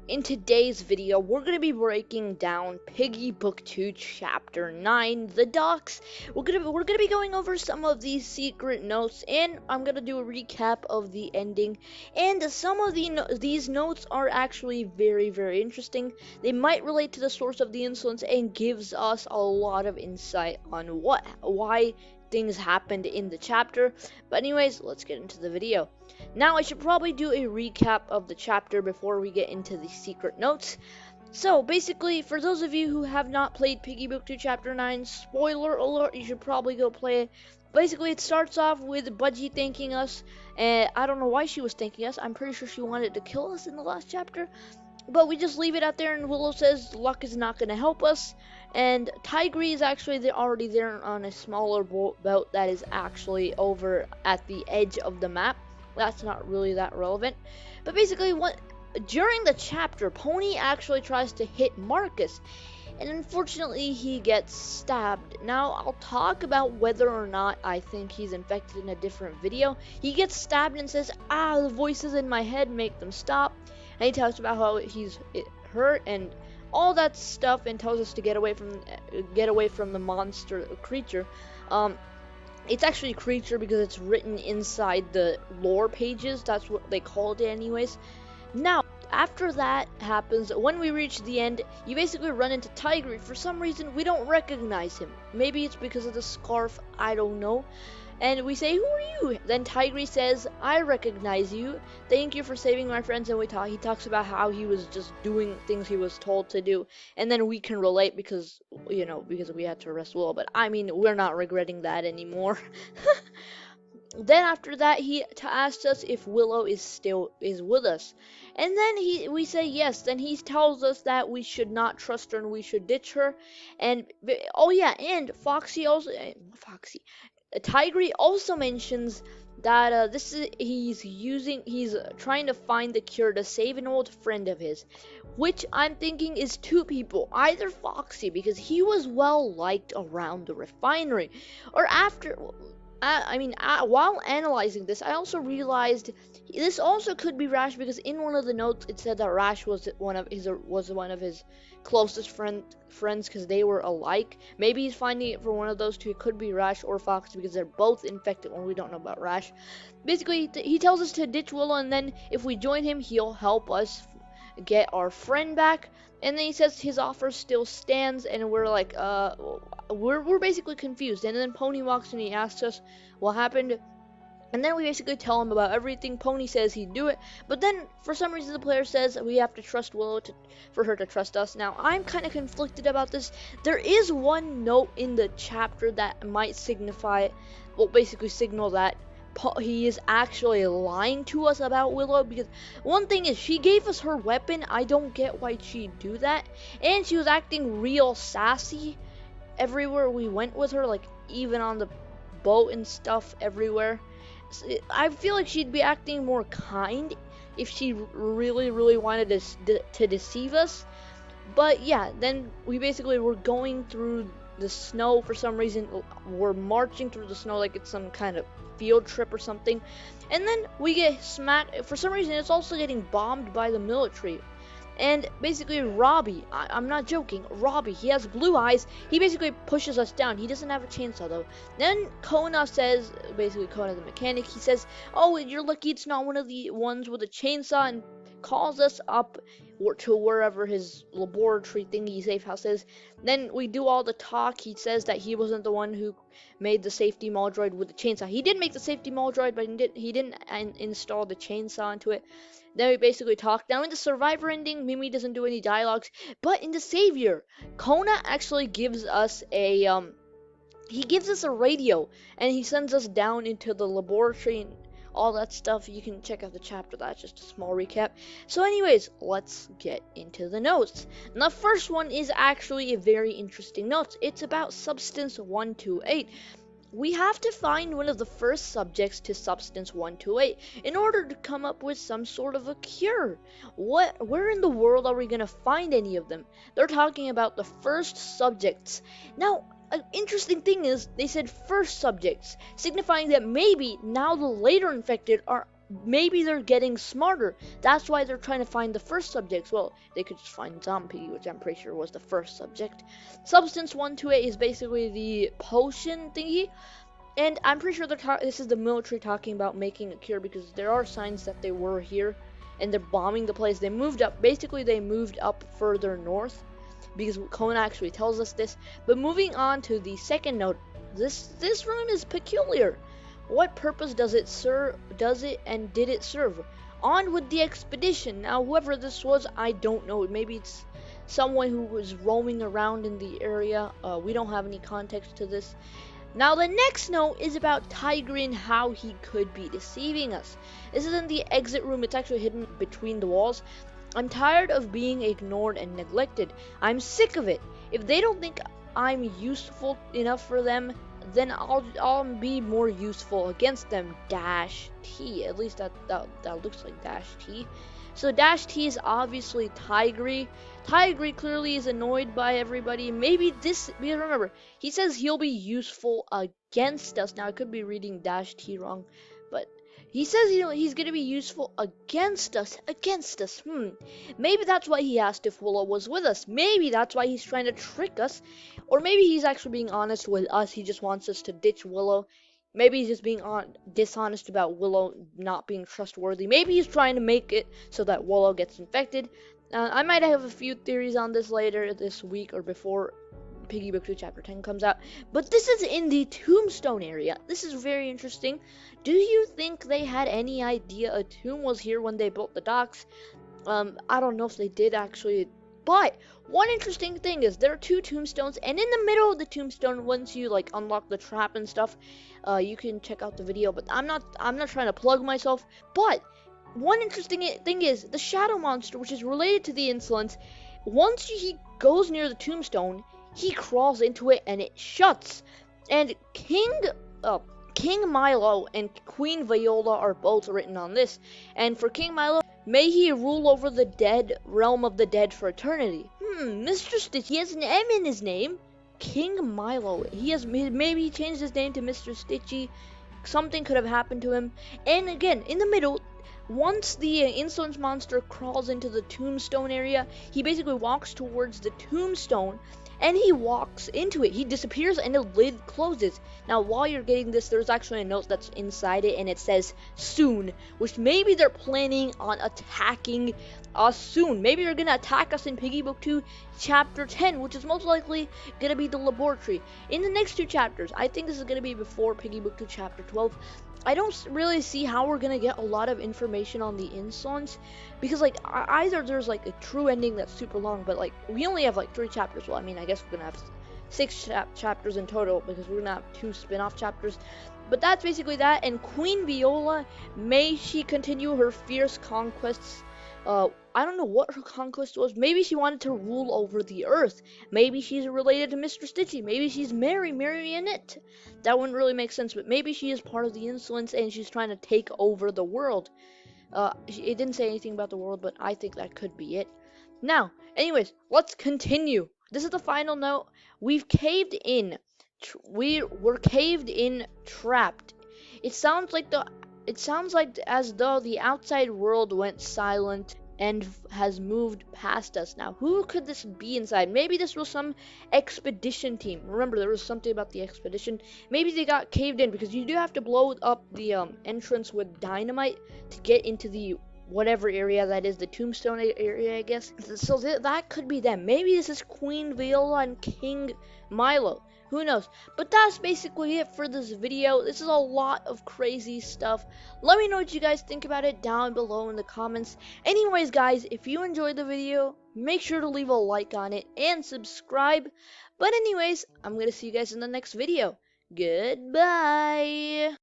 In today's video, we're going to be breaking down Piggy Book 2 Chapter 9, The Docks. We're going to be going over some of these secret notes, and I'm going to do a recap of the ending. And some of these notes are actually very, very interesting. They might relate to the source of the insolence and gives us a lot of insight on why things happened in the chapter. But anyways, let's get into the video. Now I should probably do a recap of the chapter before we get into the secret notes. So basically, for those of you who have not played Piggy Book 2 Chapter 9, spoiler alert, you should probably go play it. Basically, it starts off with Budgie thanking us, and I don't know why she was thanking us. I'm pretty sure she wanted to kill us in the last chapter. But we just leave it out there, and Willow says luck is not going to help us. And Tigry is actually already there on a smaller boat that is actually over at the edge of the map. That's not really that relevant. But basically, during the chapter, Pony actually tries to hit Marcus. And unfortunately, he gets stabbed. Now, I'll talk about whether or not I think he's infected in a different video. He gets stabbed and says, the voices in my head make them stop. And he talks about how he's hurt and all that stuff, and tells us to get away from the monster creature. It's actually a creature because it's written inside the lore pages. That's what they called it anyways. Now, after that happens, when we reach the end, you basically run into Tigry. For some reason, we don't recognize him. Maybe it's because of the scarf, I don't know. And we say, who are you? Then Tigry says, I recognize you. Thank you for saving my friends. And he talks about how he was just doing things he was told to do. And then we can relate because we had to arrest Willow. But I mean, we're not regretting that anymore. Then after that, he asked us if Willow is with us. And then we say yes. Then he tells us that we should not trust her and we should ditch her. And and Tigry also mentions that he's trying to find the cure to save an old friend of his, which I'm thinking is two people, either Foxy, because he was well liked around the refinery, or after. While analyzing this, I also realized this also could be Rash, because in one of the notes it said that Rash was one of his closest friends because they were alike. Maybe he's finding it for one of those two. It could be Rash or Fox because they're both infected when we don't know about Rash. Basically, he tells us to ditch Willow, and then if we join him, he'll help us get our friend back. And then he says his offer still stands, and we're like, we're basically confused. And then Pony walks in and he asks us what happened. And then we basically tell him about everything. Pony says he'd do it, but then for some reason the player says we have to trust Willow for her to trust us. Now, I'm kind of conflicted about this. There is one note in the chapter that might signal that he is actually lying to us about Willow, because one thing is, she gave us her weapon. I don't get why she'd do that. And she was acting real sassy everywhere we went with her, like even on the boat and stuff everywhere. I feel like she'd be acting more kind if she really, really wanted to deceive us. But yeah, then we basically were going through the snow for some reason. We're marching through the snow like it's some kind of field trip or something. And then we get smacked. For some reason, it's also getting bombed by the military. And basically, Robbie, I'm not joking, Robbie, he has blue eyes. He basically pushes us down. He doesn't have a chainsaw, though. Then Kona says, basically Kona the mechanic, he says, oh, you're lucky it's not one of the ones with a chainsaw, and calls us up to wherever his laboratory thingy safe house is. Then we do all the talk. He says that he wasn't the one who made the safety mall droid with the chainsaw. He did make the safety mall droid, but he didn't install the chainsaw into it. Then we basically talk. Now in the Survivor ending, Mimi doesn't do any dialogues, but in the Savior, Kona actually gives us a radio, and he sends us down into the laboratory and all that stuff. You can check out the chapter. That's just a small recap. So anyways, let's get into the notes. Now, the first one is actually a very interesting note. It's about Substance 128. We have to find one of the first subjects to Substance 128 in order to come up with some sort of a cure. Where in the world are we going to find any of them? They're talking about the first subjects. Now, an interesting thing is they said first subjects, signifying that maybe now the later infected maybe they're getting smarter. That's why they're trying to find the first subjects. Well, they could just find zombie, which I'm pretty sure was the first subject. Substance 128 is basically the potion thingy. And I'm pretty sure this is the military talking about making a cure, because there are signs that they were here and they're bombing the place. They moved up. Basically, they moved up further north, because Kona actually tells us this. But moving on to the second note, this room is peculiar. What purpose does it serve? And did it serve? On with the expedition. Now, whoever this was, I don't know. Maybe it's someone who was roaming around in the area. We don't have any context to this. Now, the next note is about Tigry and how he could be deceiving us. This is in the exit room. It's actually hidden between the walls. I'm tired of being ignored and neglected. I'm sick of it. If they don't think I'm useful enough for them, then I'll be more useful against them. Dash T. At least that looks like Dash T. So Dash T is obviously Tigry. Tigry clearly is annoyed by everybody. Maybe this, because remember, he says he'll be useful against us. Now I could be reading Dash T wrong, but he says he's gonna be useful against us. Maybe that's why he asked if Willow was with us. Maybe that's why he's trying to trick us. Or maybe he's actually being honest with us. He just wants us to ditch Willow. Maybe he's just being dishonest about Willow not being trustworthy. Maybe he's trying to make it so that Willow gets infected. I might have a few theories on this later this week or before Piggy Book 2 Chapter 10 comes out. But this is in the Tombstone area. This is very interesting. Do you think they had any idea a tomb was here when they built the docks? I don't know if they did actually. But one interesting thing is there are two tombstones, and in the middle of the tombstone, once you like unlock the trap and stuff, you can check out the video. But I'm not trying to plug myself. But one interesting thing is the shadow monster, which is related to the insolence. Once he goes near the tombstone, he crawls into it and it shuts. And King Milo and Queen Viola are both written on this. And for King Milo, may he rule over the dead, realm of the dead for eternity. Mr. Stitch, he has an M in his name. King Milo. Maybe he changed his name to Mr. Stitchy. Something could have happened to him. And again, in the middle, once the insolence monster crawls into the tombstone area, he basically walks towards the tombstone. And he walks into it. He disappears and the lid closes. Now, while you're getting this, there's actually a note that's inside it, and it says soon, which maybe they're planning on attacking us soon. Maybe they're gonna attack us in Piggy Book 2 Chapter 10, which is most likely gonna be the laboratory. In the next two chapters, I think this is gonna be before Piggy Book 2 Chapter 12. I don't really see how we're gonna get a lot of information on the insolence, because like either there's like a true ending that's super long, but like we only have like 3 chapters. Well, I mean, I guess we're gonna have 6 chapters in total, because we're gonna have 2 spin-off chapters. But that's basically that. And Queen Viola, may she continue her fierce conquests. I don't know what her conquest was. Maybe she wanted to rule over the earth. Maybe she's related to Mr. Stitchy. Maybe she's Marionette. That wouldn't really make sense, but maybe she is part of the insolence and she's trying to take over the world. It didn't say anything about the world, but I think that could be it. Now, anyways, let's continue. This is the final note. We've caved in. We're caved in, trapped. It sounds like as though the outside world went silent and has moved past us. Now, who could this be inside? Maybe this was some expedition team. Remember, there was something about the expedition. Maybe they got caved in, because you do have to blow up the entrance with dynamite to get into the whatever area that is, the tombstone area, I guess. So that could be them. Maybe this is Queen Viola and King Milo. Who knows? But that's basically it for this video. This is a lot of crazy stuff. Let me know what you guys think about it down below in the comments. Anyways, guys, if you enjoyed the video, make sure to leave a like on it and subscribe. But anyways, I'm gonna see you guys in the next video. Goodbye.